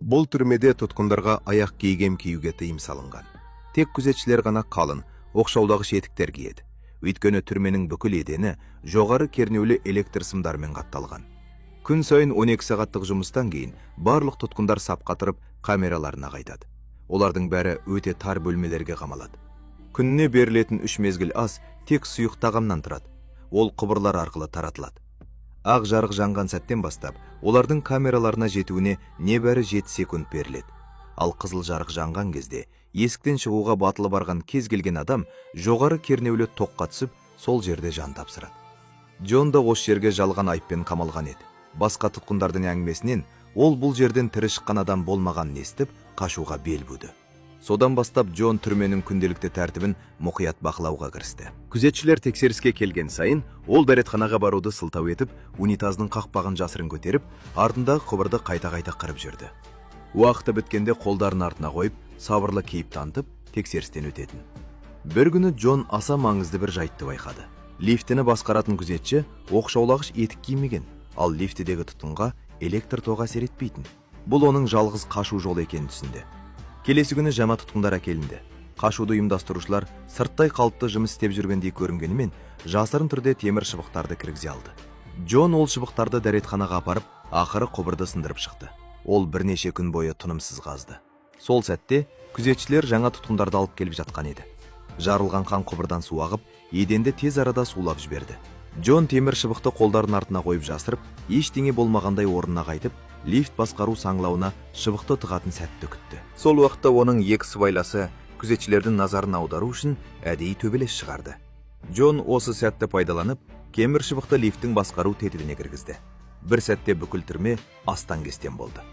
Бұл түрмеде тұтқындарға аяқ киген киюге тыйым салынған. Тек күзетшілер ғана қалын, оқшаулағыш етіктер киеді. Өйткені түрменің бүкіл едені жоғары кернеулі электр сымдармен қапталған. Күн сайын 12 сағаттық жұмыстан кейін барлық тұтқындар сап қатырып камераларына қайтады. Олардың бәрі өте тар бөлмелерге қамалады. Күніне берілетін 3 мезгіл ас тек сұйық тағамнан тұрады. Ол құбырлар арқылы таратылады. Ақ жарық жанған сәттен бастап, олардың камераларына жетуіне небәрі 7 секунд беріледі. Ал қызыл жарық жанған кезде, есіктен шығуға батылы барған кез келген адам жоғары кернеулі тоққа түсіп, сол жерде жан тапсырады. Джон да осы жерге жалған айыппен қамалған еді. Басқа тұтқындардың әңгімесінен ол бұл жерден тірі шыққан адам болмағанын естіп, қашуға бел буды. Содан бастап Джон түрменің күнделікті тәртібін мұқият бақылауға кірісті. Күзетшілер тексеріске келген сайын, ол дәретханаға баруды сылтау етіп, унитаздың қақпағын жасырын көтеріп, артындағы құбырды қайта-қайта қырып жүрді. Уақыты біткенде қолдарын артына қойып, сабырлы кейіп танытып, тексерістен өтетін. Бір күні Джон аса маңызды бір жайтты байқады. Лифтіні басқаратын күзетші оқшаулағыш етік кимеген, ал лифтідегі тұтқынға электр тоғы әсер етпейтін. Бұл оның жалғыз қашу жолы екенін түсінді. Келесі күні жаңа тұтқындар әкелінді. Қашуды ұйымдастырушылар сырттай қалыпты жұмыс істеп жүргендей көрінгенімен, жасырын түрде темір шыбықтарды кіргізе алды. Джон ол шыбықтарды дәретханаға апарып, ақыры құбырды сындырып шықты. Ол бірнеше күн бойы тынымсыз қазды. Сол сәтте күзетшілер жаңа тұтқындарды алып келіп жатқан еді. Жарылған қан құбырдан су ағып, еденді тез арада сулап жіберді. Джон темір шыбықты қолдарын артына қойып жасырып, ештеңе болмағандай орнына қайтып, лифт басқару саңлауына шыбықты тығатын сәтті күтті. Сол уақытта оның екі сыбайласы күзетшілердің назарын аудару үшін әдейі төбелес шығарды. Джон осы сәтті пайдаланып, темір шыбықты лифттің басқару тетігіне кіргізді. Бір сәтте бүкіл түрме астан-кестен болды.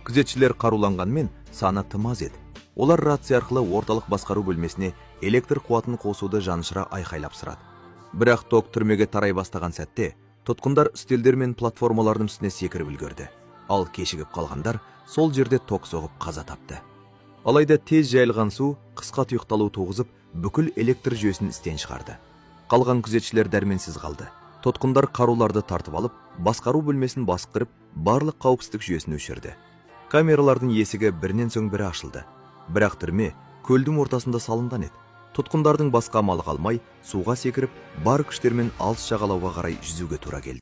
Күзетшілер қаруланғанмен саны тым аз еді. Олар рация арқылы орталық басқару бөлмесіне электр қуатын қосуды жаншыра айқайлап сұрады. Бірақ ток түрмеге тарай бастаған сәтте, тұтқындар үстелдер мен платформалардың үстіне секіріп үлгерді. Ал кешігіп қалғандар сол жерде ток соғып қаза тапты. Алайда тез жайылған су қысқа тұйықталу туғызып, бүкіл электр жүйесін істен шығарды. Қалған күзетшілер дәрменсіз қалды. Тұтқындар қаруларды тартып алып, басқару бөлмесін басып кіріп, барлық қауіпсіздік жүйесін өшірді. Камералардың есігі бірінен соң бірі ашылды. Бірақ түрме көлдің ортасында салынған еді. Тұтқындардың басқа амалы қалмай, суға секіріп, бар күштермен алыс жағалауға қарай жүзуге тура келді.